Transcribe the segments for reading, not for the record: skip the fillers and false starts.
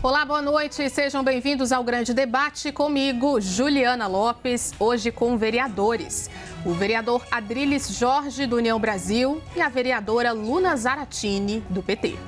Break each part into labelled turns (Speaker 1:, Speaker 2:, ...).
Speaker 1: Olá, boa noite. Sejam bem-vindos ao Grande Debate comigo, Juliana Lopes, hoje com vereadores. O vereador Adriles Jorge, do União Brasil, e a vereadora Luna Zaratini, do PT.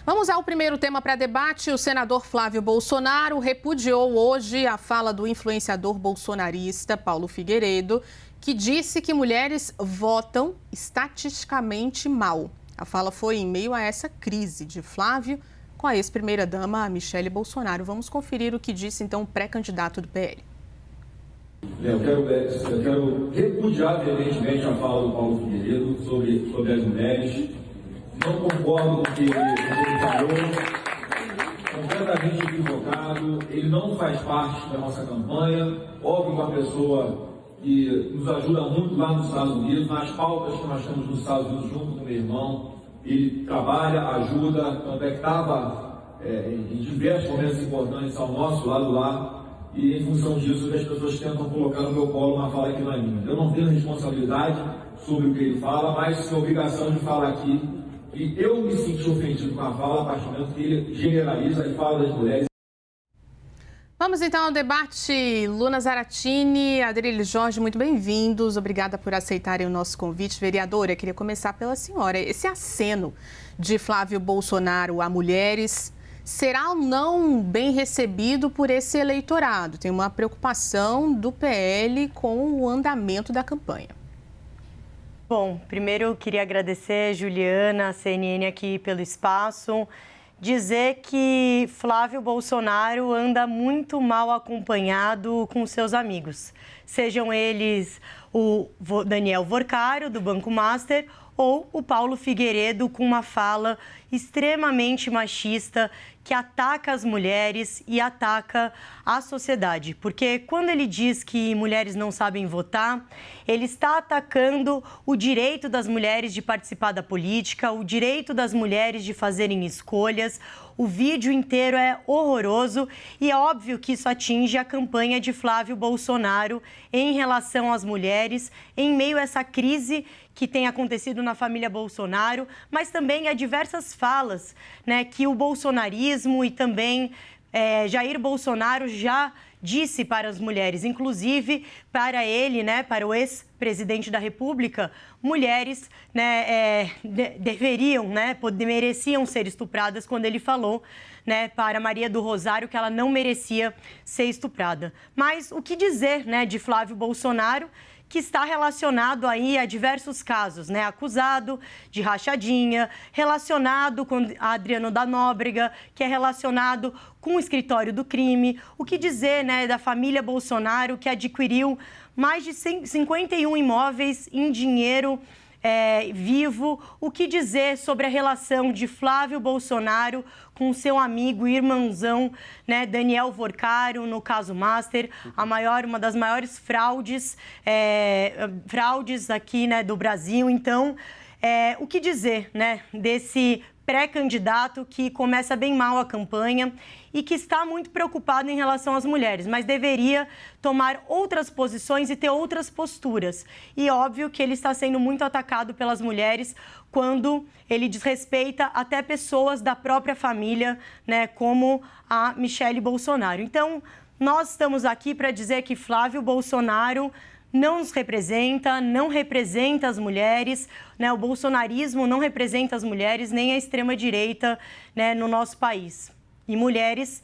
Speaker 1: Vamos ao primeiro tema para debate. O senador Flávio Bolsonaro repudiou hoje a fala do influenciador bolsonarista Paulo Figueiredo, que disse que mulheres votam estatisticamente mal. A fala foi em meio a essa crise de Flávio com a ex-primeira-dama Michele Bolsonaro. Vamos conferir o que disse, então, o pré-candidato do PL.
Speaker 2: Eu quero repudiar veementemente a fala do Paulo Figueiredo sobre as mulheres. Não concordo com o que ele falou. Completamente equivocado. Ele não faz parte da nossa campanha. Óbvio, uma pessoa que nos ajuda muito lá nos Estados Unidos, nas pautas que nós temos nos Estados Unidos, junto com o meu irmão. Ele trabalha, ajuda, tanto é que estava em diversos momentos importantes ao nosso lado lá, e em função disso as pessoas tentam colocar no meu colo uma fala que não é minha. Eu não tenho responsabilidade sobre o que ele fala, mas tenho obrigação de falar aqui que eu me senti ofendido com a fala a partir do momento que ele generaliza e fala das mulheres.
Speaker 1: Vamos então ao debate. Luna Zaratini, Adriles Jorge, muito bem-vindos. Obrigada por aceitarem o nosso convite. Vereadora, queria começar pela senhora. Esse aceno de Flávio Bolsonaro a mulheres será ou não bem recebido por esse eleitorado? Tem uma preocupação do PL com o andamento da campanha.
Speaker 3: Bom, primeiro eu queria agradecer, Juliana, a CNN aqui pelo espaço. Dizer que Flávio Bolsonaro anda muito mal acompanhado com seus amigos, sejam eles o Daniel Vorcário, do Banco Master, ou o Paulo Figueiredo, com uma fala extremamente machista que ataca as mulheres e ataca a sociedade. Porque quando ele diz que mulheres não sabem votar, ele está atacando o direito das mulheres de participar da política, o direito das mulheres de fazerem escolhas. O vídeo inteiro é horroroso e é óbvio que isso atinge a campanha de Flávio Bolsonaro em relação às mulheres, em meio a essa crise que tem acontecido na família Bolsonaro, mas também a diversas falas, né, que o bolsonarismo e também Jair Bolsonaro já disse para as mulheres, inclusive para ele, né, para o ex-presidente da República, mulheres, né, mereciam ser estupradas, quando ele falou, né, para Maria do Rosário que ela não merecia ser estuprada. Mas o que dizer, né, de Flávio Bolsonaro, que está relacionado aí a diversos casos, né? Acusado de rachadinha, relacionado com Adriano da Nóbrega, que é relacionado com o escritório do crime. O que dizer, né, da família Bolsonaro, que adquiriu mais de 51 imóveis em dinheiro vivo. O que dizer sobre a relação de Flávio Bolsonaro com seu amigo e irmãozão, né, Daniel Vorcário, no caso Master, uma das maiores fraudes aqui, né, do Brasil. Então, o que dizer, né, desse pré-candidato que começa bem mal a campanha e que está muito preocupado em relação às mulheres, mas deveria tomar outras posições e ter outras posturas. E óbvio que ele está sendo muito atacado pelas mulheres quando ele desrespeita até pessoas da própria família, né, como a Michele Bolsonaro. Então, nós estamos aqui para dizer que Flávio Bolsonaro não nos representa, não representa as mulheres, né? O bolsonarismo não representa as mulheres, nem a extrema-direita, né, no nosso país. E mulheres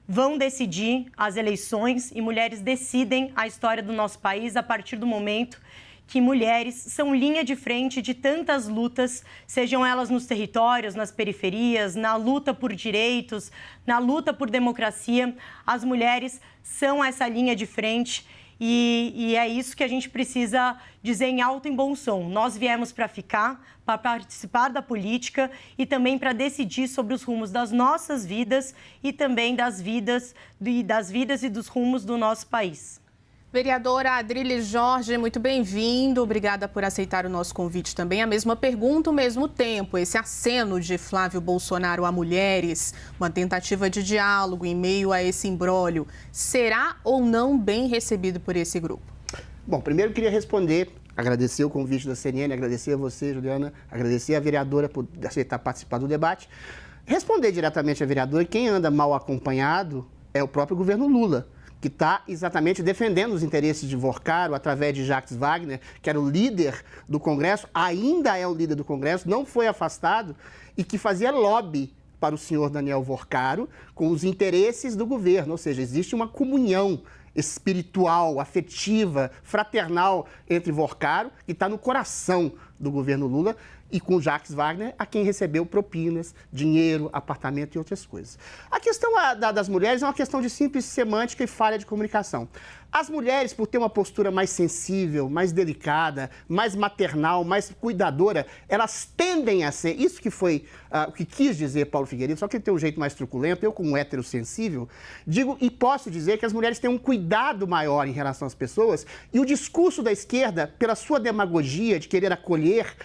Speaker 3: vão decidir as eleições e mulheres decidem a história do nosso país a partir do momento que mulheres são linha de frente de tantas lutas, sejam elas nos territórios, nas periferias, na luta por direitos, na luta por democracia. As mulheres são essa linha de frente. E é isso que a gente precisa dizer em alto e bom som. Nós viemos para ficar, para participar da política e também para decidir sobre os rumos das nossas vidas e também das vidas e dos rumos do nosso país.
Speaker 1: Vereadora Adriles Jorge, muito bem-vindo. Obrigada por aceitar o nosso convite também. A mesma pergunta, o mesmo tempo. Esse aceno de Flávio Bolsonaro a mulheres, uma tentativa de diálogo em meio a esse imbróglio, será ou não bem recebido por esse grupo?
Speaker 4: Bom, primeiro eu queria responder, agradecer o convite da CNN, agradecer a você, Juliana, agradecer a vereadora por aceitar participar do debate. Responder diretamente à vereadora, quem anda mal acompanhado é o próprio governo Lula, que está exatamente defendendo os interesses de Vorcaro através de Jacques Wagner, que era o líder do Congresso, ainda é o líder do Congresso, não foi afastado, e que fazia lobby para o senhor Daniel Vorcaro com os interesses do governo. Ou seja, existe uma comunhão espiritual, afetiva, fraternal entre Vorcaro, que está no coração do governo Lula, e com Jacques Wagner, a quem recebeu propinas, dinheiro, apartamento e outras coisas. A questão das mulheres é uma questão de simples semântica e falha de comunicação. As mulheres, por ter uma postura mais sensível, mais delicada, mais maternal, mais cuidadora, elas tendem a ser, isso que foi o que quis dizer Paulo Figueiredo, só que ele tem um jeito mais truculento, eu como hétero sensível, digo e posso dizer que as mulheres têm um cuidado maior em relação às pessoas, e o discurso da esquerda, pela sua demagogia de querer acolher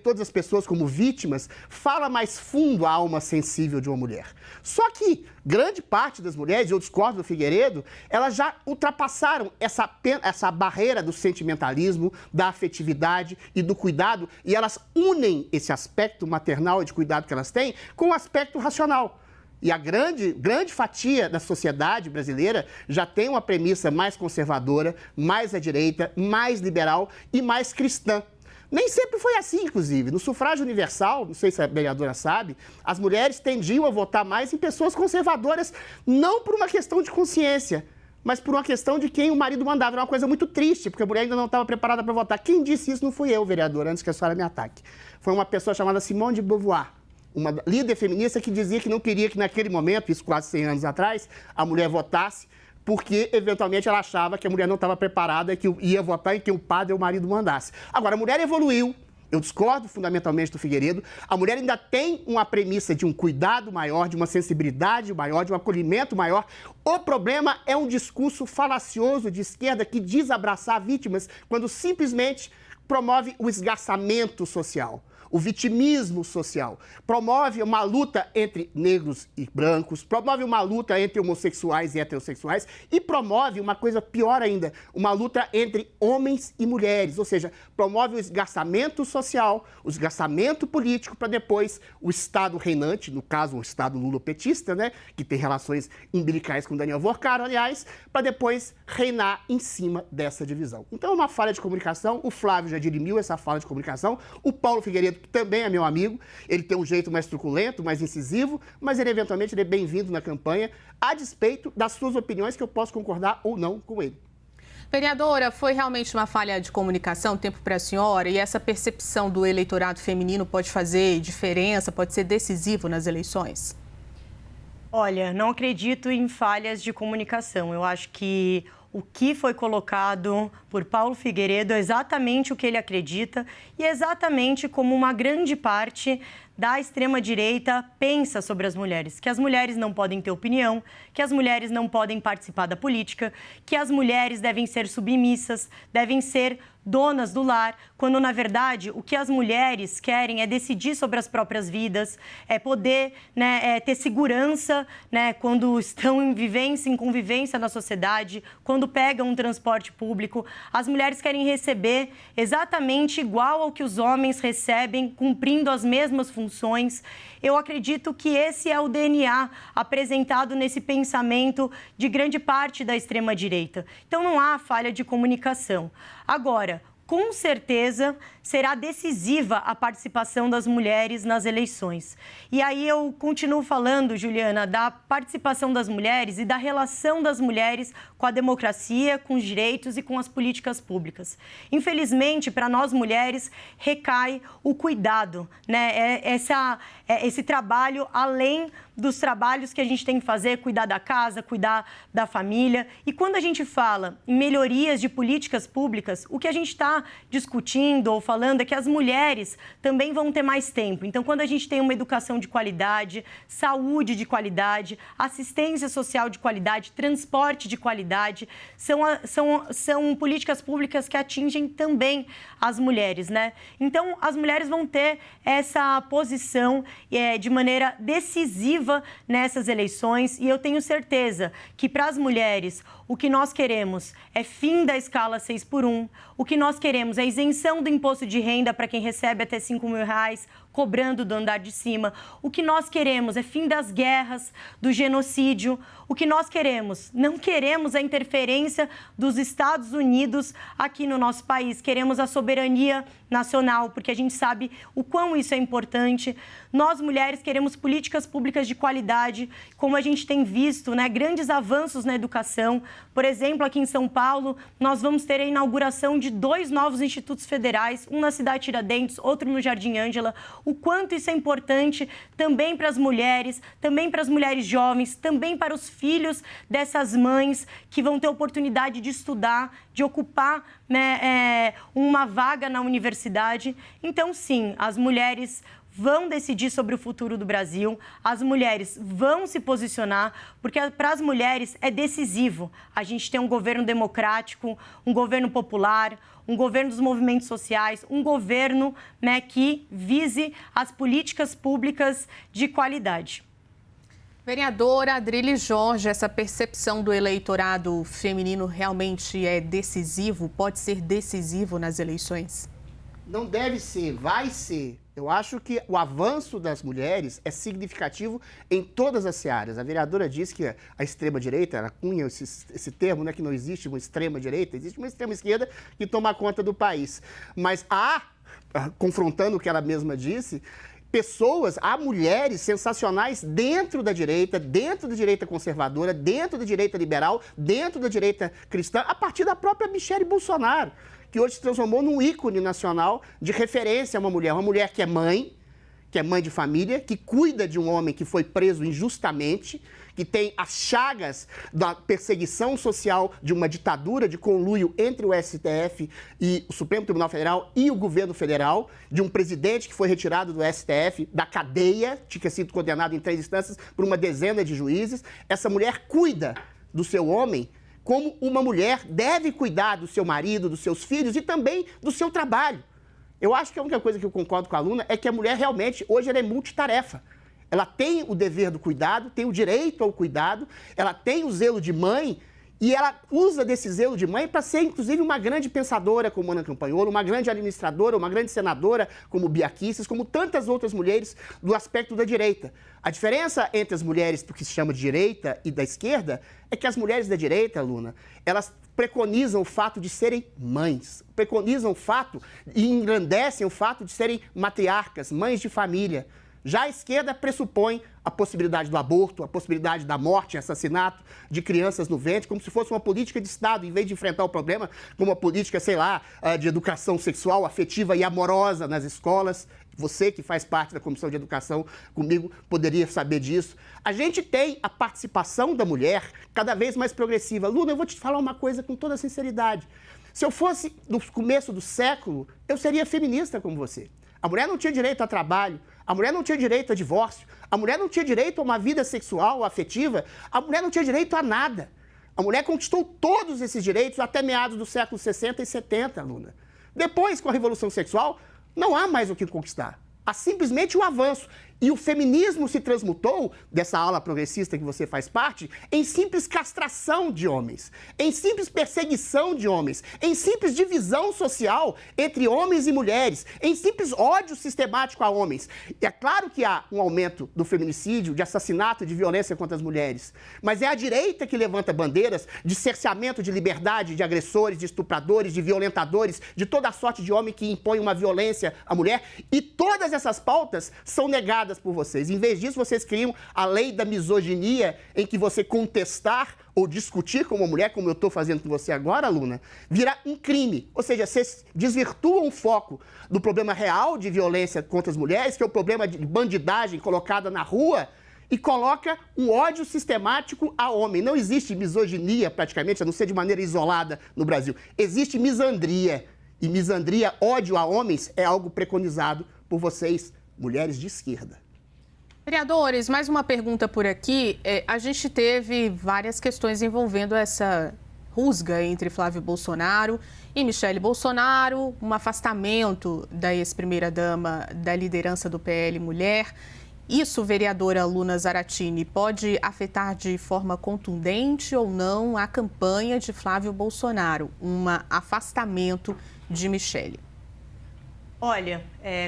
Speaker 4: todas as pessoas como vítimas, fala mais fundo a alma sensível de uma mulher. Só que grande parte das mulheres, eu discordo do Figueiredo, elas já ultrapassaram essa barreira do sentimentalismo, da afetividade e do cuidado, e elas unem esse aspecto maternal e de cuidado que elas têm com o aspecto racional. E a grande fatia da sociedade brasileira já tem uma premissa mais conservadora, mais à direita, mais liberal e mais cristã. Nem sempre foi assim, inclusive. No sufrágio universal, não sei se a vereadora sabe, as mulheres tendiam a votar mais em pessoas conservadoras, não por uma questão de consciência, mas por uma questão de quem o marido mandava. Era uma coisa muito triste, porque a mulher ainda não estava preparada para votar. Quem disse isso não fui eu, vereadora, antes que a senhora me ataque. Foi uma pessoa chamada Simone de Beauvoir, uma líder feminista que dizia que não queria que naquele momento, isso quase 100 anos atrás, a mulher votasse, porque, eventualmente, ela achava que a mulher não estava preparada, que ia votar em quem o padre ou o marido mandasse. Agora, a mulher evoluiu, eu discordo fundamentalmente do Figueiredo, a mulher ainda tem uma premissa de um cuidado maior, de uma sensibilidade maior, de um acolhimento maior. O problema é um discurso falacioso de esquerda que diz abraçar vítimas quando simplesmente promove o esgarçamento social, o vitimismo social, promove uma luta entre negros e brancos, promove uma luta entre homossexuais e heterossexuais e promove uma coisa pior ainda, uma luta entre homens e mulheres, ou seja, promove o esgarçamento social, o esgarçamento político para depois o Estado reinante, no caso o Estado lulopetista, né, que tem relações umbilicais com Daniel Vorcaro, aliás, para depois reinar em cima dessa divisão. Então é uma falha de comunicação, o Flávio já dirimiu essa falha de comunicação, o Paulo Figueiredo, que também é meu amigo, ele tem um jeito mais truculento, mais incisivo, mas ele eventualmente é bem-vindo na campanha, a despeito das suas opiniões, que eu posso concordar ou não com ele.
Speaker 1: Vereadora, foi realmente uma falha de comunicação, tempo para a senhora, e essa percepção do eleitorado feminino pode fazer diferença, pode ser decisivo nas eleições?
Speaker 3: Olha, não acredito em falhas de comunicação. Eu acho que o que foi colocado por Paulo Figueiredo é exatamente o que ele acredita e exatamente como uma grande parte da extrema-direita pensa sobre as mulheres, que as mulheres não podem ter opinião, que as mulheres não podem participar da política, que as mulheres devem ser submissas, devem ser donas do lar, quando, na verdade, o que as mulheres querem é decidir sobre as próprias vidas, é poder, ter segurança, quando estão em vivência, em convivência na sociedade, quando pegam um transporte público. As mulheres querem receber exatamente igual ao que os homens recebem, cumprindo as mesmas funções. Eu acredito que esse é o DNA apresentado nesse pensamento de grande parte da extrema-direita. Então, não há falha de comunicação. Agora, com certeza, será decisiva a participação das mulheres nas eleições. E aí eu continuo falando, Juliana, da participação das mulheres e da relação das mulheres com a democracia, com os direitos e com as políticas públicas. Infelizmente, para nós mulheres, recai o cuidado, esse trabalho além dos trabalhos que a gente tem que fazer, cuidar da casa, cuidar da família. E quando a gente fala em melhorias de políticas públicas, o que a gente está discutindo ou falando é que as mulheres também vão ter mais tempo. Então, quando a gente tem uma educação de qualidade, saúde de qualidade, assistência social de qualidade, transporte de qualidade, são políticas públicas que atingem também as mulheres, né? Então, as mulheres vão ter essa posição de maneira decisiva nessas eleições e eu tenho certeza que para as mulheres o que nós queremos é fim da escala 6x1, o que nós queremos é isenção do imposto de renda para quem recebe até R$5.000, cobrando do andar de cima. O que nós queremos é fim das guerras, do genocídio. O que nós queremos? Não queremos a interferência dos Estados Unidos aqui no nosso país. Queremos a soberania nacional, porque a gente sabe o quão isso é importante. Nós, mulheres, queremos políticas públicas de qualidade, como a gente tem visto, né, grandes avanços na educação. Por exemplo, aqui em São Paulo, nós vamos ter a inauguração de 2 novos institutos federais, um na cidade Tiradentes, outro no Jardim Ângela. O quanto isso é importante também para as mulheres jovens, também para os filhos dessas mães que vão ter oportunidade de estudar, de ocupar, né, uma vaga na universidade. Então, sim, as mulheres vão decidir sobre o futuro do Brasil, as mulheres vão se posicionar, porque para as mulheres é decisivo a gente ter um governo democrático, um governo popular, um governo dos movimentos sociais, um governo, né, que vise as políticas públicas de qualidade.
Speaker 1: Vereadora Adriles Jorge, essa percepção do eleitorado feminino realmente é decisivo? Pode ser decisivo nas eleições?
Speaker 4: Não deve ser, vai ser. Eu acho que o avanço das mulheres é significativo em todas as searas. A vereadora disse que a extrema-direita, ela cunha esse termo, né, que não existe uma extrema-direita, existe uma extrema-esquerda que toma conta do país. Mas confrontando o que ela mesma disse, há mulheres sensacionais dentro da direita conservadora, dentro da direita liberal, dentro da direita cristã, a partir da própria Michelle Bolsonaro, que hoje se transformou num ícone nacional de referência a uma mulher que é mãe de família, que cuida de um homem que foi preso injustamente, que tem as chagas da perseguição social de uma ditadura de conluio entre o STF e o Supremo Tribunal Federal e o governo federal, de um presidente que foi retirado do STF, da cadeia, tinha sido condenado em 3 instâncias por uma dezena de juízes. Essa mulher cuida do seu homem como uma mulher deve cuidar do seu marido, dos seus filhos e também do seu trabalho. Eu acho que a única coisa que eu concordo com a Luna é que a mulher realmente, hoje, ela é multitarefa. Ela tem o dever do cuidado, tem o direito ao cuidado, ela tem o zelo de mãe e ela usa desse zelo de mãe para ser, inclusive, uma grande pensadora como Ana Campanholo, uma grande administradora, uma grande senadora como Bia Kicis, como tantas outras mulheres do aspecto da direita. A diferença entre as mulheres do que se chama de direita e da esquerda é que as mulheres da direita, Luna, elas preconizam o fato de serem mães, preconizam o fato e engrandecem o fato de serem matriarcas, mães de família. Já a esquerda pressupõe a possibilidade do aborto, a possibilidade da morte, assassinato de crianças no ventre, como se fosse uma política de Estado, em vez de enfrentar o problema como uma política, sei lá, de educação sexual, afetiva e amorosa nas escolas. Você que faz parte da Comissão de Educação comigo poderia saber disso. A gente tem a participação da mulher cada vez mais progressiva. Luna, eu vou te falar uma coisa com toda sinceridade. Se eu fosse no começo do século, eu seria feminista como você. A mulher não tinha direito a trabalho, a mulher não tinha direito a divórcio, a mulher não tinha direito a uma vida sexual, afetiva, a mulher não tinha direito a nada. A mulher conquistou todos esses direitos até meados do século 60 e 70, Luna. Depois, com a Revolução Sexual, não há mais o que conquistar. Há simplesmente o avanço. E o feminismo se transmutou, dessa ala progressista que você faz parte, em simples castração de homens, em simples perseguição de homens, em simples divisão social entre homens e mulheres, em simples ódio sistemático a homens. E é claro que há um aumento do feminicídio, de assassinato, de violência contra as mulheres, mas é a direita que levanta bandeiras de cerceamento de liberdade de agressores, de estupradores, de violentadores, de toda a sorte de homem que impõe uma violência à mulher, e todas essas pautas são negadas por vocês. Em vez disso, vocês criam a lei da misoginia, em que você contestar ou discutir com uma mulher, como eu estou fazendo com você agora, Luna, vira um crime. Ou seja, vocês desvirtuam o foco do problema real de violência contra as mulheres, que é o problema de bandidagem colocada na rua, e coloca um ódio sistemático a homem. Não existe misoginia, praticamente, a não ser de maneira isolada no Brasil. Existe misandria. E misandria, ódio a homens, é algo preconizado por vocês, mulheres de esquerda.
Speaker 1: Vereadores, mais uma pergunta por aqui. A gente teve várias questões envolvendo essa rusga entre Flávio Bolsonaro e Michelle Bolsonaro, um afastamento da ex-primeira-dama da liderança do PL Mulher. Isso, vereadora Luna Zaratini, pode afetar de forma contundente ou não a campanha de Flávio Bolsonaro, um afastamento de Michelle?
Speaker 3: Olha,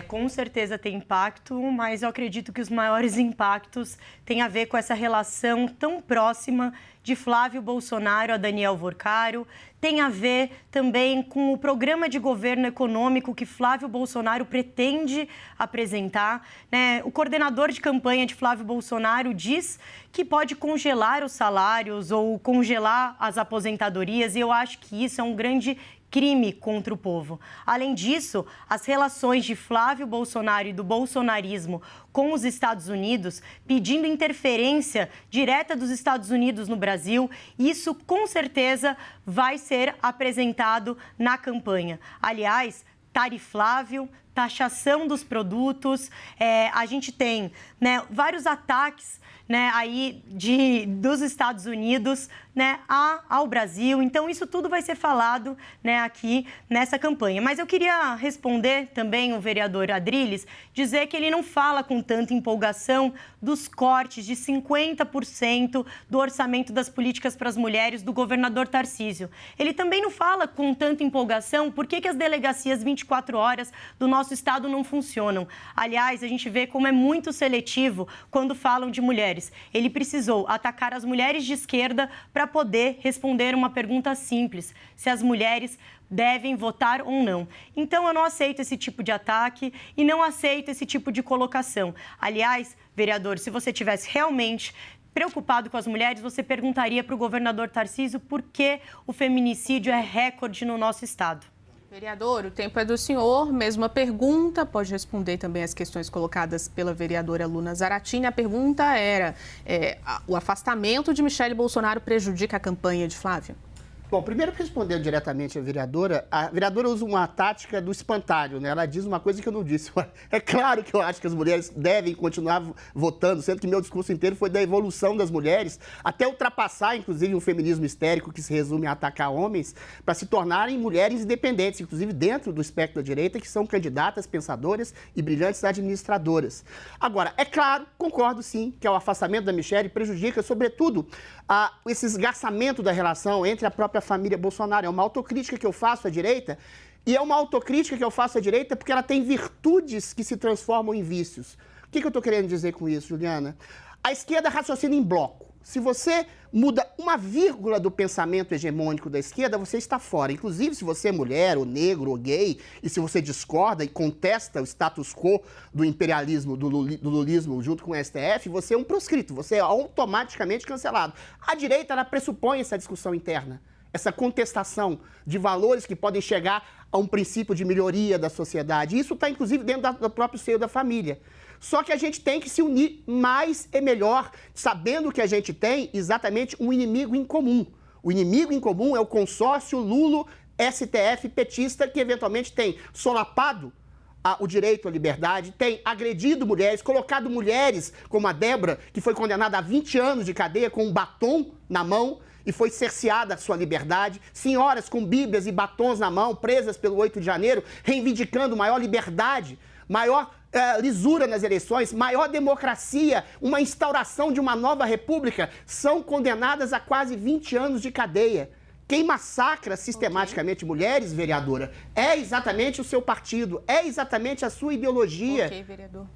Speaker 3: com certeza tem impacto, mas eu acredito que os maiores impactos têm a ver com essa relação tão próxima de Flávio Bolsonaro a Daniel Worcaro, tem a ver também com o programa de governo econômico que Flávio Bolsonaro pretende apresentar, né? O coordenador de campanha de Flávio Bolsonaro diz que pode congelar os salários ou congelar as aposentadorias, e eu acho que isso é um grande crime contra o povo. Além disso, as relações de Flávio Bolsonaro e do bolsonarismo com os Estados Unidos, pedindo interferência direta dos Estados Unidos no Brasil, isso com certeza vai ser apresentado na campanha. Aliás, tariflável, taxação dos produtos, a gente tem, né, vários ataques, né, aí dos Estados Unidos, né, ao Brasil. Então, isso tudo vai ser falado, né, aqui nessa campanha. Mas eu queria responder também o vereador Adrilles, dizer que ele não fala com tanta empolgação dos cortes de 50% do orçamento das políticas para as mulheres do governador Tarcísio. Ele também não fala com tanta empolgação por que as delegacias 24 horas do nosso estado não funcionam. Aliás, a gente vê como é muito seletivo quando falam de mulheres. Ele precisou atacar as mulheres de esquerda para poder responder uma pergunta simples: se as mulheres devem votar ou não. Então, eu não aceito esse tipo de ataque e não aceito esse tipo de colocação. Aliás, vereador, se você tivesse realmente preocupado com as mulheres, você perguntaria para o governador Tarcísio por que o feminicídio é recorde no nosso estado.
Speaker 1: Vereador, o tempo é do senhor. Mesma pergunta, pode responder também as questões colocadas pela vereadora Luna Zaratini. A pergunta era, o afastamento de Michele Bolsonaro prejudica a campanha de Flávio?
Speaker 4: Bom, primeiro respondendo diretamente a vereadora usa uma tática do espantalho, né? Ela diz uma coisa que eu não disse. É claro que eu acho que as mulheres devem continuar votando, sendo que meu discurso inteiro foi da evolução das mulheres, até ultrapassar, inclusive, um feminismo histérico que se resume a atacar homens, para se tornarem mulheres independentes, inclusive dentro do espectro da direita, que são candidatas, pensadoras e brilhantes administradoras. Agora, é claro, concordo sim, que o afastamento da Michele prejudica, sobretudo, esse esgarçamento da relação entre a própria família Bolsonaro. É uma autocrítica que eu faço à direita, e é uma autocrítica que eu faço à direita porque ela tem virtudes que se transformam em vícios. O que eu estou querendo dizer com isso, Juliana? A esquerda raciocina em bloco. Se você muda uma vírgula do pensamento hegemônico da esquerda, você está fora. Inclusive, se você é mulher, ou negro, ou gay, e se você discorda e contesta o status quo do imperialismo, do lulismo junto com o STF, você é um proscrito, você é automaticamente cancelado. A direita, ela pressupõe essa discussão interna, essa contestação de valores que podem chegar a um princípio de melhoria da sociedade. Isso está, inclusive, dentro do próprio seio da família. Só que a gente tem que se unir mais e melhor, sabendo que a gente tem exatamente um inimigo em comum. O inimigo em comum é o consórcio Lulo-STF petista, que eventualmente tem solapado o direito à liberdade, tem agredido mulheres, colocado mulheres como a Débora, que foi condenada a 20 anos de cadeia com um batom na mão e foi cerceada a sua liberdade, senhoras com bíblias e batons na mão, presas pelo 8 de janeiro, reivindicando maior liberdade, maior lisura nas eleições, maior democracia, uma instauração de uma nova república, são condenadas a quase 20 anos de cadeia. Quem massacra sistematicamente mulheres, vereadora, é exatamente o seu partido, é exatamente a sua ideologia.
Speaker 1: Ok, vereador.